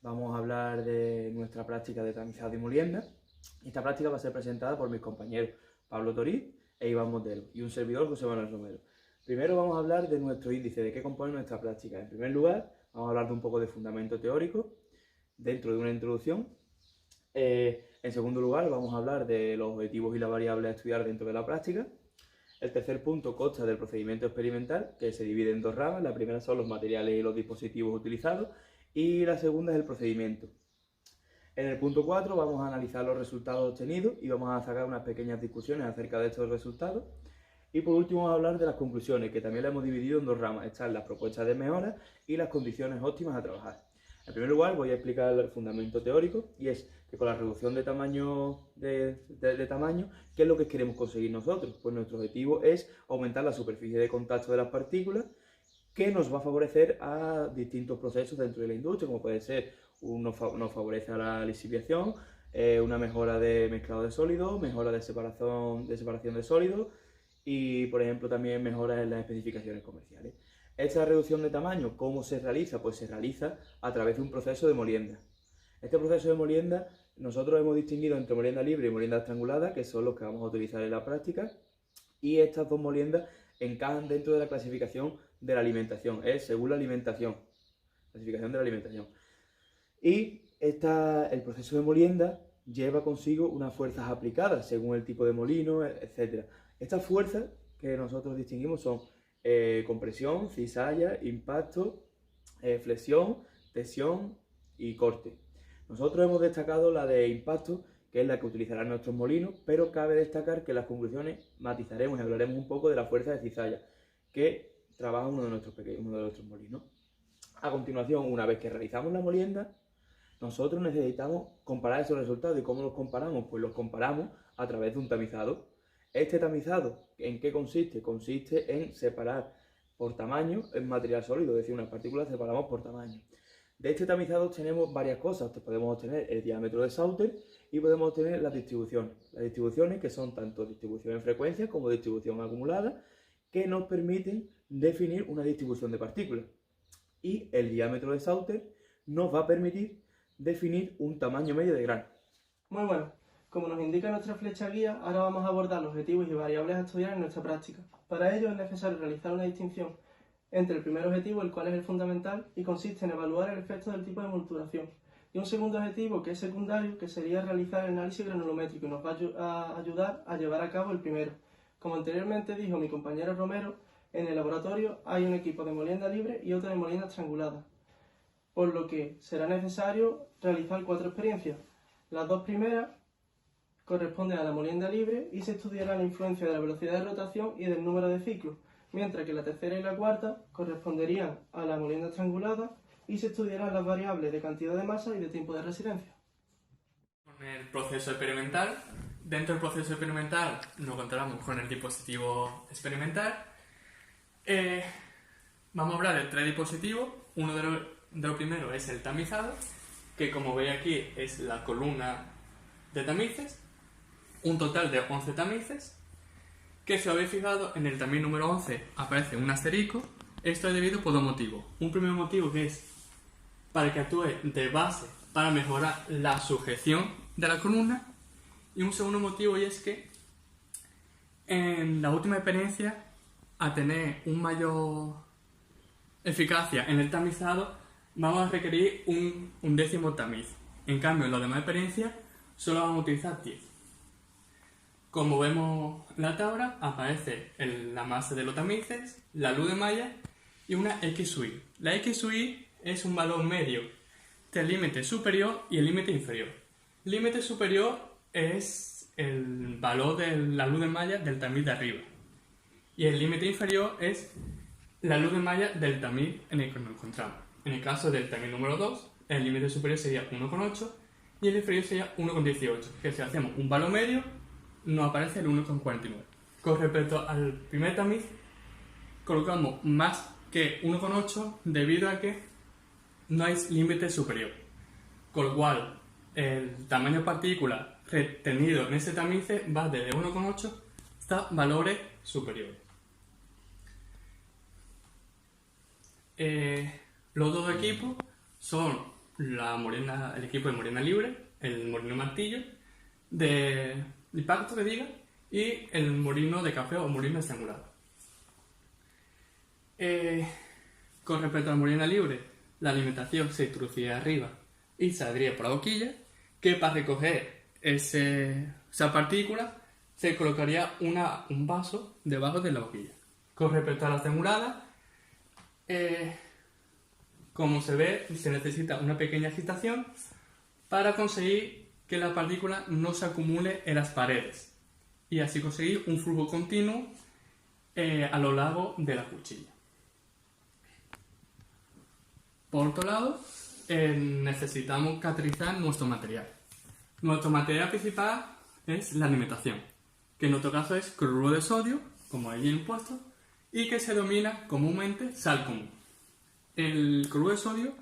vamos a hablar de nuestra práctica de tamizado y molienda. Esta práctica va a ser presentada por mis compañeros Pablo Torí e Iván Motelo y un servidor, José Manuel Romero. Primero vamos a hablar de nuestro índice, de qué compone nuestra práctica. En primer lugar, vamos a hablar de un poco de fundamento teórico dentro de una introducción. En segundo lugar, vamos a hablar de los objetivos y las variables a estudiar dentro de la práctica. El tercer punto consta del procedimiento experimental, que se divide en dos ramas. La primera son los materiales y los dispositivos utilizados y la segunda es el procedimiento. En el punto 4 vamos a analizar los resultados obtenidos y vamos a sacar unas pequeñas discusiones acerca de estos resultados. Y por último vamos a hablar de las conclusiones, que también las hemos dividido en dos ramas. Están las propuestas de mejora y las condiciones óptimas a trabajar. En primer lugar voy a explicar el fundamento teórico, y es que con la reducción de tamaño, ¿qué es lo que queremos conseguir nosotros? Pues nuestro objetivo es aumentar la superficie de contacto de las partículas, que nos va a favorecer a distintos procesos dentro de la industria, como puede ser, nos favorece a la lisificación, una mejora de mezclado de sólidos, mejora de separación de sólidos y, por ejemplo, también mejoras en las especificaciones comerciales. Esta reducción de tamaño, ¿cómo se realiza? Pues se realiza a través de un proceso de molienda. Este proceso de molienda, nosotros hemos distinguido entre molienda libre y molienda estrangulada, que son los que vamos a utilizar en la práctica, y estas dos moliendas encajan dentro de la clasificación de la alimentación, es según la alimentación, clasificación de la alimentación. Y el proceso de molienda lleva consigo unas fuerzas aplicadas según el tipo de molino, etc. Estas fuerzas que nosotros distinguimos son compresión, cizalla, impacto, flexión, tensión y corte. Nosotros hemos destacado la de impacto, que es la que utilizarán nuestros molinos, pero cabe destacar que en las conclusiones matizaremos y hablaremos un poco de la fuerza de cizalla, que trabaja uno de nuestros molinos. A continuación, una vez que realizamos la molienda, nosotros necesitamos comparar esos resultados. ¿Y cómo los comparamos? Pues los comparamos a través de un tamizado. Este tamizado, ¿en qué consiste? Consiste en separar por tamaño en material sólido, es decir, unas partículas separamos por tamaño. De este tamizado tenemos varias cosas. Podemos obtener el diámetro de Sauter y podemos obtener las distribuciones. Las distribuciones, que son tanto distribución en frecuencia como distribución acumulada, que nos permiten definir una distribución de partículas. Y el diámetro de Sauter nos va a permitir definir un tamaño medio de grano. Muy bueno. Como nos indica nuestra flecha guía, ahora vamos a abordar los objetivos y variables a estudiar en nuestra práctica. Para ello es necesario realizar una distinción entre el primer objetivo, el cual es el fundamental, y consiste en evaluar el efecto del tipo de envolturación, y un segundo objetivo, que es secundario, que sería realizar el análisis granulométrico, y nos va a ayudar a llevar a cabo el primero. Como anteriormente dijo mi compañero Romero, en el laboratorio hay un equipo de molienda libre y otro de molienda estrangulada, por lo que será necesario realizar 4 experiencias. Las dos primeras corresponden a la molienda libre y se estudiará la influencia de la velocidad de rotación y del número de ciclos, mientras que la tercera y la cuarta corresponderían a la molienda estrangulada y se estudiarán las variables de cantidad de masa y de tiempo de residencia. Con el proceso experimental. Dentro del proceso experimental nos encontramos con el dispositivo experimental. Vamos a hablar de 3 dispositivos. Uno de los primeros es el tamizado, que como veis aquí es la columna de tamices, un total de 11 tamices, que si os habéis fijado en el tamiz número 11 aparece un asterisco. Esto es debido por dos motivos. Un primer motivo, que es para que actúe de base para mejorar la sujeción de la columna, y un segundo motivo, y es que en la última experiencia, a tener un mayor eficacia en el tamizado, vamos a requerir un décimo tamiz. En cambio, en las demás experiencias solo vamos a utilizar 10. Como vemos en la tabla, aparece la masa de los tamices, la luz de malla y una XUI. La XUI es un valor medio del límite superior y el límite inferior. El límite superior es el valor de la luz de malla del tamiz de arriba, y el límite inferior es la luz de malla del tamiz en el que nos encontramos. En el caso del tamiz número 2, el límite superior sería 1,8 y el inferior sería 1,18, que si hacemos un valor medio nos aparece el 1,49. Con respecto al primer tamiz, colocamos más que 1,8 debido a que no hay límite superior, con lo cual el tamaño de partícula retenido en ese tamiz va desde 1,8 hasta valores superiores. Los dos equipos son el equipo de Morena Libre, el Molino Martillo, de impacto que diga, y el molino de café o molino estrangulado. Con respecto a la Morena Libre, la alimentación se introduciría arriba y saldría por la boquilla, que para recoger esa partícula se colocaría un vaso debajo de la boquilla. Con respecto a la estrangulada, como se ve, se necesita una pequeña agitación para conseguir que la partícula no se acumule en las paredes y así conseguir un flujo continuo a lo largo de la cuchilla. Por otro lado, necesitamos caracterizar nuestro material. Nuestro material principal es la alimentación, que en nuestro caso es cloruro de sodio, como ahí viene puesto, y que se denomina comúnmente sal común. El cloruro de sodio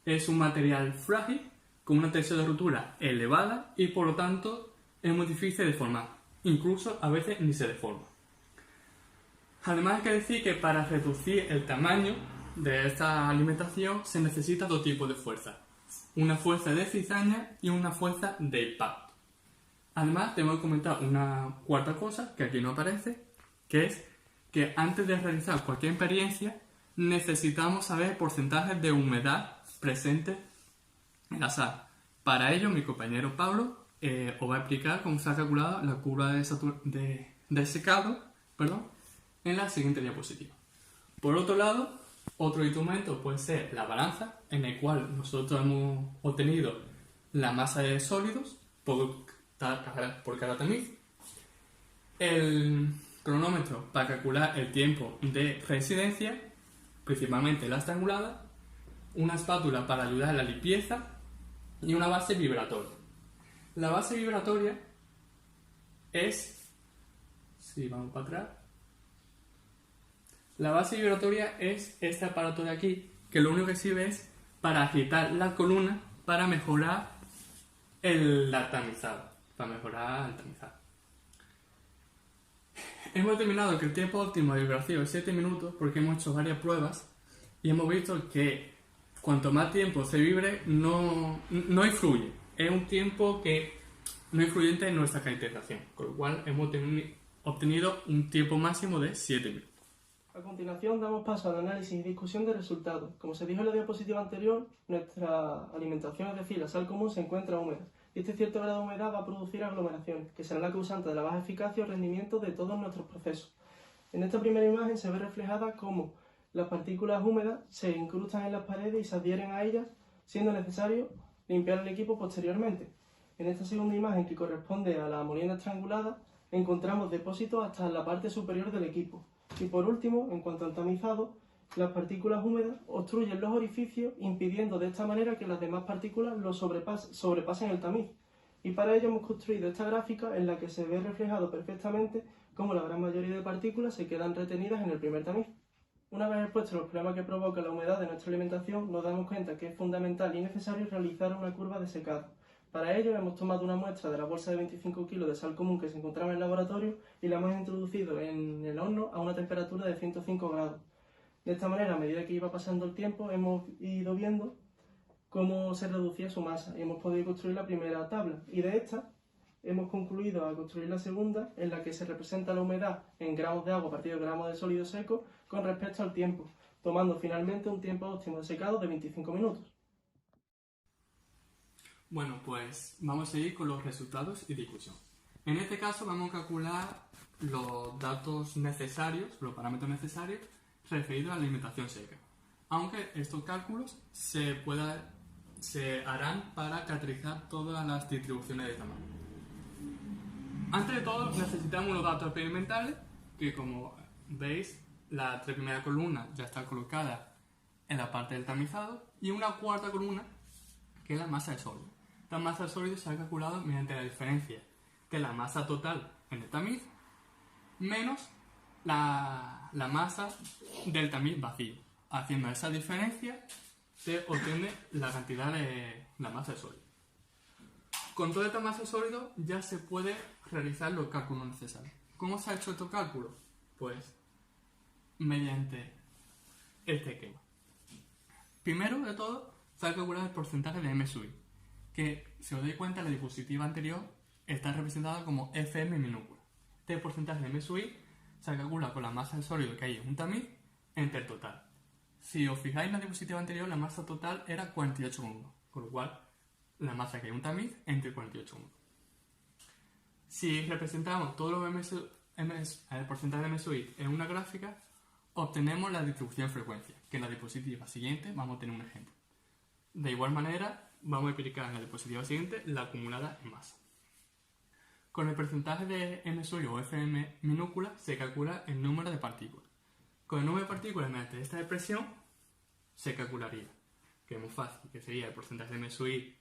es un material frágil, con una tensión de ruptura elevada y por lo tanto es muy difícil de deformar. Incluso a veces ni se deforma. Además hay que decir que para reducir el tamaño de esta alimentación se necesita dos tipos de fuerza. Una fuerza de cizaña y una fuerza de impacto. Además tengo que comentar una cuarta cosa que aquí no aparece, que es que antes de realizar cualquier experiencia necesitamos saber porcentajes de humedad presentes en la sal. Para ello mi compañero Pablo os va a explicar cómo se ha calculado la curva de secado en la siguiente diapositiva. Por otro lado, otro instrumento puede ser la balanza, en el cual nosotros hemos obtenido la masa de sólidos por cada tamiz, el cronómetro para calcular el tiempo de residencia, principalmente la estrangulada, una espátula para ayudar a la limpieza y una base vibratoria. La base vibratoria es, si vamos para atrás, la base vibratoria es este aparato de aquí, que lo único que sirve es para agitar la columna para mejorar el tamizado. Hemos determinado que el tiempo óptimo de vibración es 7 minutos porque hemos hecho varias pruebas y hemos visto que cuanto más tiempo se vibre no influye. Es un tiempo que no influyente en nuestra caracterización, con lo cual hemos obtenido un tiempo máximo de 7 minutos. A continuación damos paso al análisis y discusión de resultados. Como se dijo en la diapositiva anterior, nuestra alimentación, es decir, la sal común, se encuentra húmeda. Y este cierto grado de humedad va a producir aglomeraciones, que serán la causante de la baja eficacia o rendimiento de todos nuestros procesos. En esta primera imagen se ve reflejada cómo las partículas húmedas se incrustan en las paredes y se adhieren a ellas, siendo necesario limpiar el equipo posteriormente. En esta segunda imagen, que corresponde a la molienda estrangulada, encontramos depósitos hasta la parte superior del equipo. Y por último, en cuanto al tamizado, las partículas húmedas obstruyen los orificios, impidiendo de esta manera que las demás partículas sobrepasen el tamiz. Y para ello hemos construido esta gráfica en la que se ve reflejado perfectamente cómo la gran mayoría de partículas se quedan retenidas en el primer tamiz. Una vez expuestos los problemas que provoca la humedad de nuestra alimentación, nos damos cuenta que es fundamental y necesario realizar una curva de secado. Para ello hemos tomado una muestra de la bolsa de 25 kg de sal común que se encontraba en el laboratorio y la hemos introducido en el horno a una temperatura de 105 grados. De esta manera, a medida que iba pasando el tiempo, hemos ido viendo cómo se reducía su masa y hemos podido construir la primera tabla. Y de esta hemos concluido a construir la segunda, en la que se representa la humedad en gramos de agua partido de gramos de sólido seco con respecto al tiempo, tomando finalmente un tiempo óptimo de secado de 25 minutos. Bueno, pues vamos a seguir con los resultados y discusión. En este caso vamos a calcular los datos necesarios, los parámetros necesarios referidos a la alimentación seca. Aunque estos cálculos se harán para caracterizar todas las distribuciones de tamaño. Antes de todo necesitamos los datos experimentales, que como veis la primera columna ya está colocada en la parte del tamizado y una cuarta columna que es la masa de sólido. La masa de sólido se ha calculado mediante la diferencia de la masa total en el tamiz menos la masa del tamiz vacío. Haciendo esa diferencia se obtiene la cantidad de la masa de sólido. Con toda esta masa de sólido ya se puede realizar los cálculos necesarios. ¿Cómo se ha hecho estos cálculos? Pues mediante este esquema. Primero de todo se ha calculado el porcentaje de M sub I, que, si os dais cuenta, la diapositiva anterior está representada como Fm minúscula. Este porcentaje de M sub I se calcula con la masa del sólido que hay en un tamiz entre el total. Si os fijáis en la diapositiva anterior, la masa total era 48,1, con lo cual la masa que hay en un tamiz entre 48,1. Si representamos todos los el porcentaje de M sub I en una gráfica, obtenemos la distribución de frecuencia, que en la diapositiva siguiente vamos a tener un ejemplo. De igual manera, vamos a explicar en la diapositiva siguiente la acumulada en masa. Con el porcentaje de M sub I o Fm minúscula se calcula el número de partículas. Con el número de partículas mediante esta expresión se calcularía, que es muy fácil, que sería el porcentaje de M sub I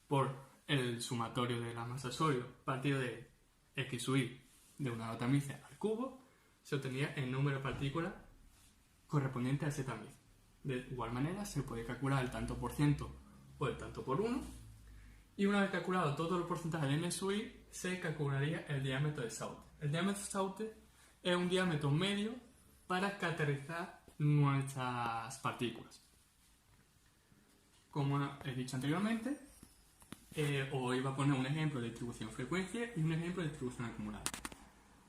por el sumatorio de la masa sólido partido de X sub I de una tamiz al cubo, se obtenía el número de partículas correspondiente a ese tamiz. De igual manera se puede calcular el tanto por ciento o el tanto por 1, y una vez calculado todo el porcentaje de M sub I, se calcularía el diámetro de Sauter. El diámetro de Sauter es un diámetro medio para caracterizar nuestras partículas. Como he dicho anteriormente, os iba a poner un ejemplo de distribución frecuencia y un ejemplo de distribución acumulada.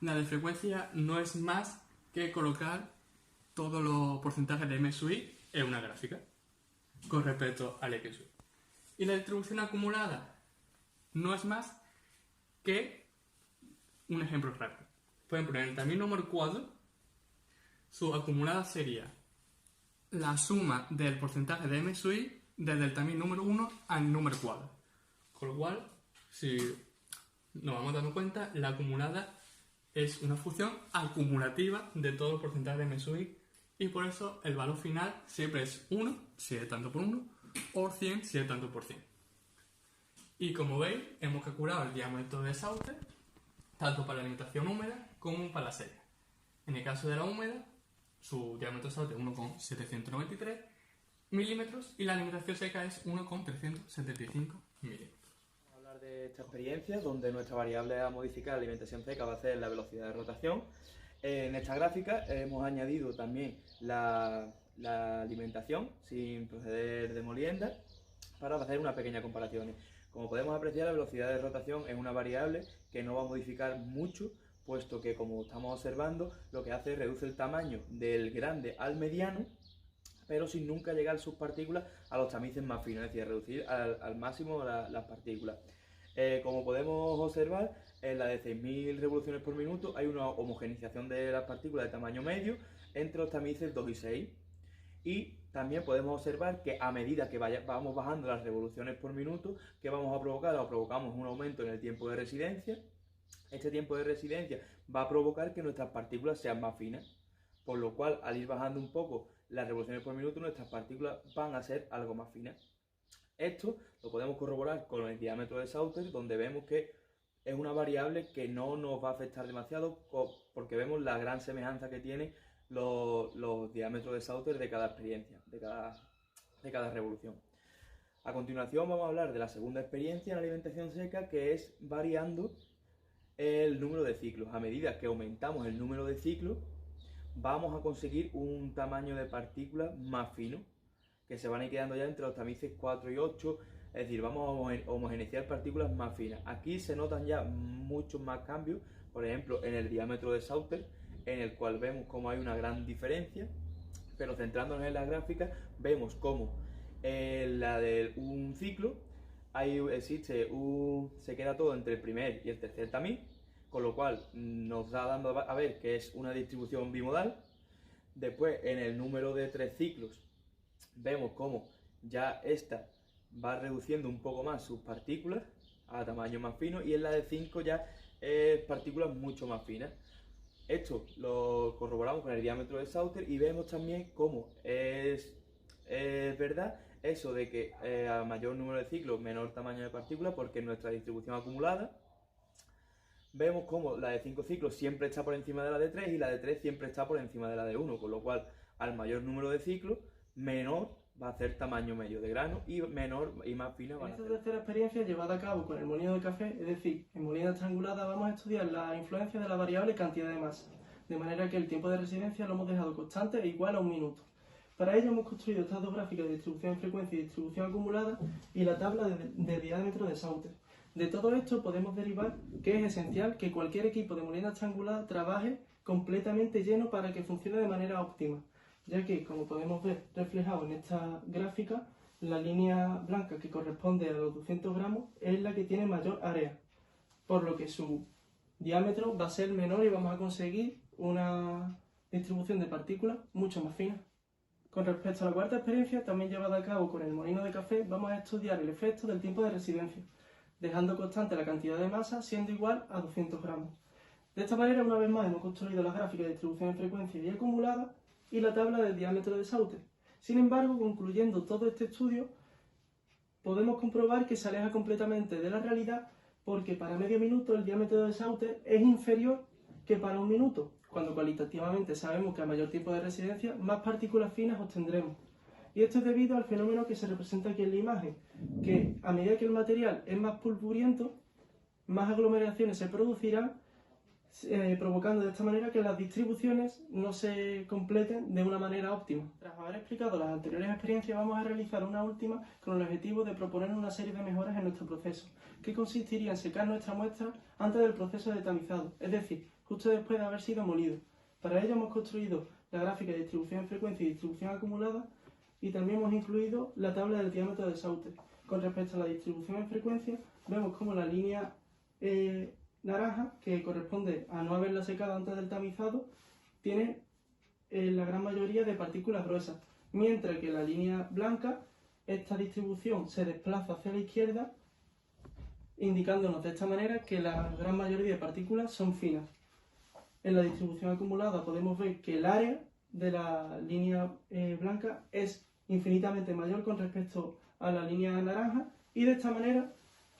La de frecuencia no es más que colocar todos los porcentajes de M sub I en una gráfica con respecto al X sub I. Y la distribución acumulada no es más que un ejemplo rápido. Por ejemplo, en el tamiz número 4, su acumulada sería la suma del porcentaje de M sub I desde el tamiz número 1 al número 4. Con lo cual, si nos vamos dando cuenta, la acumulada es una función acumulativa de todos los porcentajes de M sub I, y por eso el valor final siempre es 1, si es tanto por 1, o 100, si es tanto por 100. Y como veis, hemos calculado el diámetro de Sauter, tanto para la alimentación húmeda como para la seca. En el caso de la húmeda, su diámetro de Sauter es 1,793 milímetros y la alimentación seca es 1,375 milímetros. Vamos a hablar de esta experiencia, donde nuestra variable a modificar la alimentación seca va a ser la velocidad de rotación. En esta gráfica hemos añadido también la alimentación sin proceder de molienda para hacer una pequeña comparación. Como podemos apreciar, la velocidad de rotación es una variable que no va a modificar mucho, puesto que, como estamos observando, lo que hace es reduce el tamaño del grande al mediano, pero sin nunca llegar sus partículas a los tamices más finos, es decir, reducir al máximo las partículas. Como podemos observar, en la de 6.000 revoluciones por minuto hay una homogeneización de las partículas de tamaño medio entre los tamices 2 y 6. Y también podemos observar que a medida que vamos bajando las revoluciones por minuto, ¿qué vamos a provocar? O provocamos un aumento en el tiempo de residencia. Este tiempo de residencia va a provocar que nuestras partículas sean más finas, por lo cual, al ir bajando un poco las revoluciones por minuto, nuestras partículas van a ser algo más finas. Esto lo podemos corroborar con el diámetro de Sauter, donde vemos que es una variable que no nos va a afectar demasiado, porque vemos la gran semejanza que tiene los diámetros de Sauter de cada experiencia, de cada revolución. A continuación vamos a hablar de la segunda experiencia en alimentación seca, que es variando el número de ciclos. A medida que aumentamos el número de ciclos, vamos a conseguir un tamaño de partículas más fino, que se van a ir quedando ya entre los tamices 4 y 8, es decir, vamos a homogeneizar partículas más finas. Aquí se notan ya muchos más cambios, por ejemplo, en el diámetro de Sauter, en el cual vemos cómo hay una gran diferencia, pero centrándonos en la gráfica, vemos cómo en la de un ciclo se queda todo entre el primer y el tercer tamiz, con lo cual nos da dando a ver que es una distribución bimodal. Después, en el número de 3 ciclos, vemos cómo ya esta va reduciendo un poco más sus partículas a tamaño más fino, y en la de 5 ya partículas mucho más finas. Esto lo corroboramos con el diámetro de Sauter y vemos también cómo es verdad eso de que a mayor número de ciclos, menor tamaño de partículas, porque en nuestra distribución acumulada vemos cómo la de 5 ciclos siempre está por encima de la de 3 y la de 3 siempre está por encima de la de 1, con lo cual al mayor número de ciclos, menor va a ser tamaño medio de grano y menor y más fina va a ser. En esta tercera experiencia llevada a cabo con el molino de café, es decir, en molina estrangulada, vamos a estudiar la influencia de la variable cantidad de masa, de manera que el tiempo de residencia lo hemos dejado constante e igual a 1 minuto. Para ello hemos construido estas dos gráficas de distribución en frecuencia y distribución acumulada y la tabla de diámetro de Sauter. De todo esto podemos derivar que es esencial que cualquier equipo de molienda estrangulada trabaje completamente lleno para que funcione de manera óptima, ya que, como podemos ver reflejado en esta gráfica, la línea blanca que corresponde a los 200 gramos es la que tiene mayor área, por lo que su diámetro va a ser menor y vamos a conseguir una distribución de partículas mucho más fina. Con respecto a la cuarta experiencia, también llevada a cabo con el molino de café, vamos a estudiar el efecto del tiempo de residencia, dejando constante la cantidad de masa siendo igual a 200 gramos. De esta manera, una vez más, hemos construido las gráficas de distribución en frecuencia y acumulada y la tabla del diámetro de Sauter. Sin embargo, concluyendo todo este estudio, podemos comprobar que se aleja completamente de la realidad porque para medio minuto el diámetro de Sauter es inferior que para un minuto, cuando cualitativamente sabemos que a mayor tiempo de residencia, más partículas finas obtendremos. Y esto es debido al fenómeno que se representa aquí en la imagen, que a medida que el material es más pulpuriento, más aglomeraciones se producirán, provocando de esta manera que las distribuciones no se completen de una manera óptima. Tras haber explicado las anteriores experiencias, vamos a realizar una última con el objetivo de proponer una serie de mejoras en nuestro proceso, que consistiría en secar nuestra muestra antes del proceso de tamizado, es decir, justo después de haber sido molido. Para ello hemos construido la gráfica de distribución en frecuencia y distribución acumulada y también hemos incluido la tabla del diámetro de Sauter. Con respecto a la distribución en frecuencia, vemos como la línea naranja, que corresponde a no haberla secado antes del tamizado, tiene la gran mayoría de partículas gruesas, mientras que la línea blanca, esta distribución se desplaza hacia la izquierda, indicándonos de esta manera que la gran mayoría de partículas son finas. En la distribución acumulada podemos ver que el área de la línea blanca es infinitamente mayor con respecto a la línea naranja y de esta manera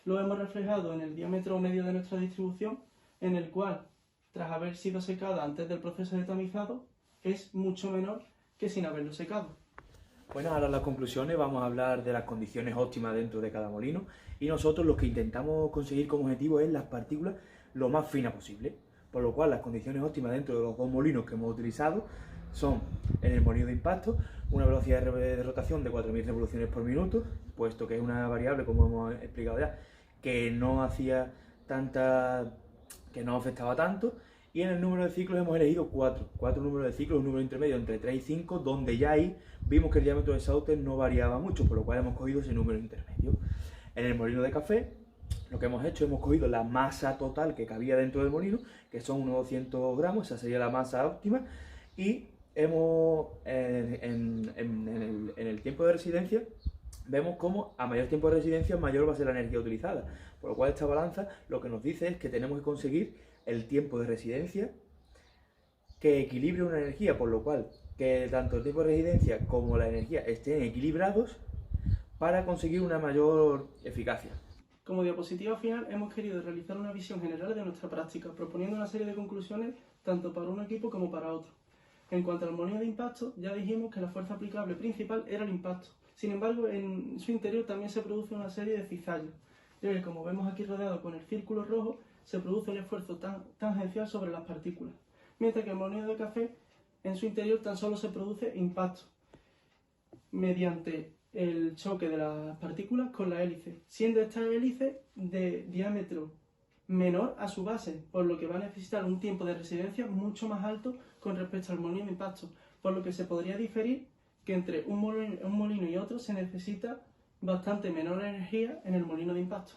lo hemos reflejado en el diámetro medio de nuestra distribución, en el cual, tras haber sido secada antes del proceso de tamizado, es mucho menor que sin haberlo secado. Bueno, ahora en las conclusiones vamos a hablar de las condiciones óptimas dentro de cada molino y nosotros lo que intentamos conseguir como objetivo es las partículas lo más finas posible, por lo cual las condiciones óptimas dentro de los dos molinos que hemos utilizado son en el molino de impacto una velocidad de rotación de 4.000 revoluciones por minuto, puesto que es una variable, como hemos explicado ya, que no hacía que no afectaba tanto, y en el número de ciclos hemos elegido cuatro números de ciclos, un número intermedio entre 3 y 5, donde ya ahí vimos que el diámetro de Sauter no variaba mucho, por lo cual hemos cogido ese número intermedio. En el molino de café, lo que hemos hecho, hemos cogido la masa total que cabía dentro del molino, que son unos 200 gramos, esa sería la masa óptima, y hemos, en el tiempo de residencia, vemos cómo a mayor tiempo de residencia mayor va a ser la energía utilizada, por lo cual esta balanza lo que nos dice es que tenemos que conseguir el tiempo de residencia que equilibre una energía, por lo cual que tanto el tiempo de residencia como la energía estén equilibrados para conseguir una mayor eficacia. Como diapositiva final hemos querido realizar una visión general de nuestra práctica, proponiendo una serie de conclusiones tanto para un equipo como para otro. En cuanto al molino de impacto, ya dijimos que la fuerza aplicable principal era el impacto. Sin embargo, en su interior también se produce una serie de cizallas, ya que, como vemos aquí rodeado con el círculo rojo, se produce un esfuerzo tangencial sobre las partículas, mientras que el molino de café, en su interior tan solo se produce impacto, mediante el choque de las partículas con la hélice, siendo esta hélice de diámetro menor a su base, por lo que va a necesitar un tiempo de residencia mucho más alto con respecto al molino de impacto, por lo que se podría diferir que entre un molino y otro se necesita bastante menor energía en el molino de impacto.